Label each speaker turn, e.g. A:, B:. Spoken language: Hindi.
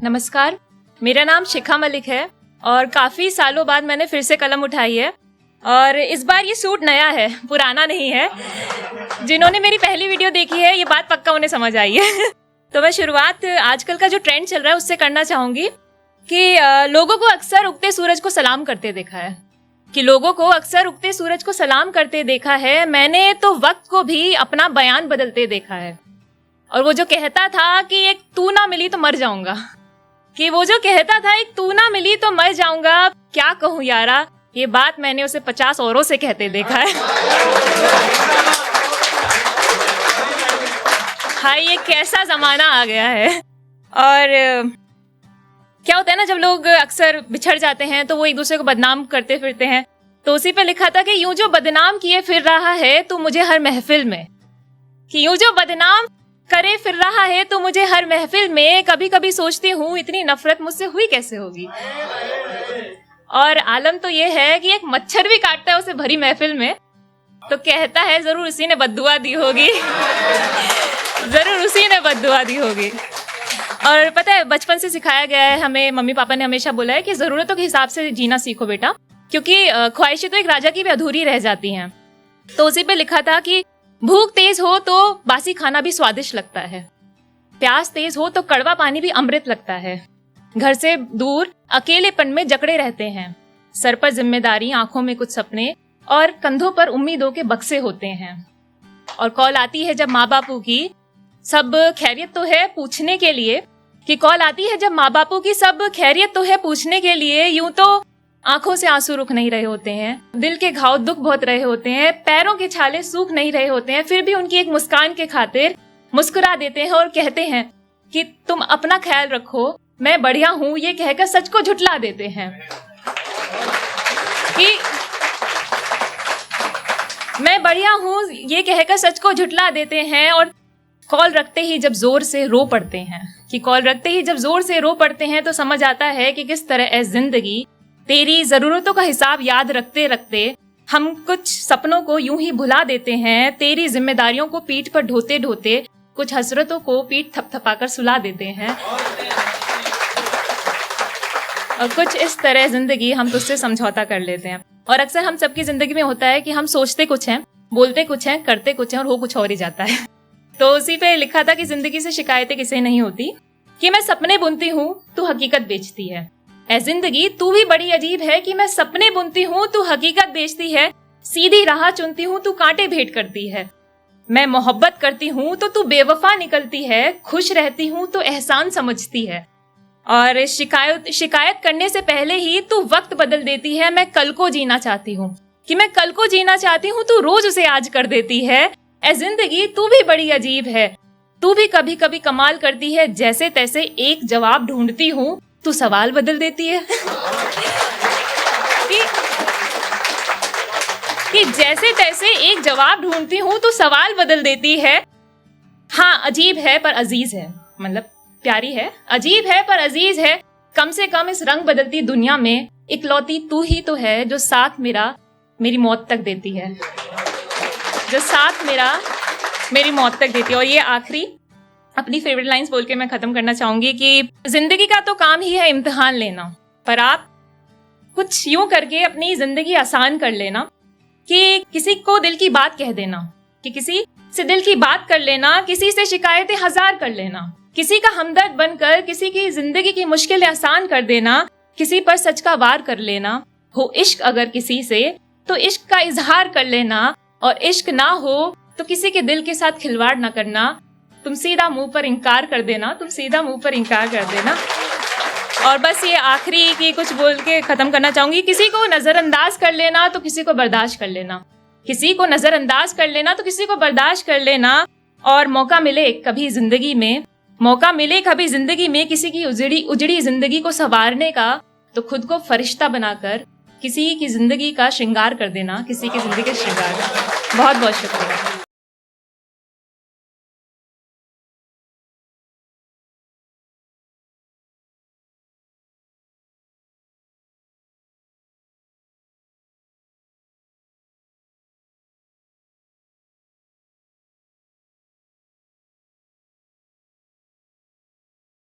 A: नमस्कार, मेरा नाम शिखा मलिक है और काफ़ी सालों बाद मैंने फिर से कलम उठाई है और इस बार ये सूट नया है, पुराना नहीं है। जिन्होंने मेरी पहली वीडियो देखी है ये बात पक्का उन्हें समझ आई है। तो मैं शुरुआत आजकल का जो ट्रेंड चल रहा है उससे करना चाहूँगी कि लोगों को अक्सर उगते सूरज को सलाम करते देखा है मैंने तो वक्त को भी अपना बयान बदलते देखा है। और वो जो कहता था कि एक तू ना मिली तो मर जाऊंगा, क्या कहूँ यारा, ये बात मैंने उसे 50 औरों से कहते देखा है। हाँ, ये कैसा जमाना आ गया है। और क्या होता है ना, जब लोग अक्सर बिछड़ जाते हैं तो वो एक दूसरे को बदनाम करते फिरते हैं। तो उसी पे लिखा था कि यूं जो बदनाम किए फिर रहा है तू मुझे हर महफिल में, कभी कभी सोचती हूँ इतनी नफरत मुझसे हुई कैसे होगी। और आलम तो ये है कि एक मच्छर भी काटता है उसे भरी महफिल में, तो कहता है जरूर उसी ने बद्दुआ दी होगी। और पता है, बचपन से सिखाया गया है हमें, मम्मी पापा ने हमेशा बोला है कि जरूरतों के हिसाब से जीना सीखो बेटा, क्योंकि ख्वाहिशें तो एक राजा की भी अधूरी रह जाती हैं। तो उसी पे लिखा था कि भूख तेज हो तो बासी खाना भी स्वादिष्ट लगता है, प्यास तेज हो तो कड़वा पानी भी अमृत लगता है, घर से दूर अकेलेपन में जकड़े रहते हैं, सर पर जिम्मेदारी, आंखों में कुछ सपने और कंधों पर उम्मीदों के बक्से होते हैं। और कॉल आती है जब माँ बापू की सब खैरियत तो है पूछने के लिए, यूं तो आंखों से आंसू रुक नहीं रहे होते हैं, दिल के घाव दुख बहुत रहे होते हैं, पैरों के छाले सूख नहीं रहे होते हैं, फिर भी उनकी एक मुस्कान के खातिर मुस्कुरा देते हैं और कहते हैं कि तुम अपना ख्याल रखो, मैं बढ़िया हूँ, ये कहकर सच को झुटला देते हैं कि मैं बढ़िया हूँ, ये कहकर सच को झुटला देते हैं। और कॉल रखते ही जब जोर से रो पड़ते हैं तो समझ आता है कि किस तरह है जिंदगी, तेरी जरूरतों का हिसाब याद रखते रखते हम कुछ सपनों को यूं ही भुला देते हैं, तेरी जिम्मेदारियों को पीठ पर ढोते ढोते कुछ हसरतों को पीठ थपथपाकर सुला देते हैं। और कुछ इस तरह जिंदगी हम तुझसे समझौता कर लेते हैं। और अक्सर हम सबकी जिंदगी में होता है कि हम सोचते कुछ हैं, बोलते कुछ हैं, करते कुछ हैं और हो कुछ और ही जाता है। तो उसी पे लिखा था कि जिंदगी से शिकायतें किसे नहीं होती, कि मैं सपने बुनती हूँ तू हकीकत बेचती है, ऐ जिंदगी तू भी बड़ी अजीब है कि मैं सपने बुनती हूँ तू हकीकत बेचती है, सीधी राह चुनती हूँ तू कांटे भेंट करती है, मैं मोहब्बत करती हूँ तो तू बेवफा निकलती है, खुश रहती हूँ तो एहसान समझती है, और शिकायत करने से पहले ही तू वक्त बदल देती है, मैं कल को जीना चाहती हूँ तू रोज उसे आज कर देती है, ऐ जिंदगी तू भी बड़ी अजीब है, तू भी कभी कभी कमाल करती है, जैसे तैसे एक जवाब ढूंढती हूँ तू सवाल बदल देती है। कि जैसे तैसे एक जवाब ढूंढती हूँ तो सवाल बदल देती है। हाँ, अजीब है पर अजीज है, मतलब प्यारी है, अजीब है पर अजीज है, कम से कम इस रंग बदलती दुनिया में इकलौती तू ही तो है जो साथ मेरी मौत तक देती है, और ये आखिरी अपनी फेवरेट लाइंस बोल के मैं खत्म करना चाहूंगी कि जिंदगी का तो काम ही है इम्तिहान लेना, पर आप कुछ यूं करके अपनी जिंदगी आसान कर लेना कि किसी को दिल की बात कह देना, कि किसी से दिल की बात कर लेना, किसी से शिकायतें 1000 कर लेना, किसी का हमदर्द बनकर किसी की जिंदगी की मुश्किलें आसान कर देना, किसी पर सच का वार कर लेना, हो इश्क अगर किसी से तो इश्क का इजहार कर लेना, और इश्क ना हो तो किसी के दिल के साथ खिलवाड़ ना करना, तुम सीधा मुंह पर इनकार कर देना। और बस ये आखिरी की कुछ बोल के खत्म करना चाहूंगी, किसी को नजरअंदाज कर लेना तो किसी को बर्दाश्त कर लेना, और मौका मिले कभी जिंदगी में किसी की उजड़ी जिंदगी को संवारने का, तो खुद को फरिश्ता बनाकर किसी की जिंदगी का श्रृंगार कर देना, बहुत बहुत शुक्रिया।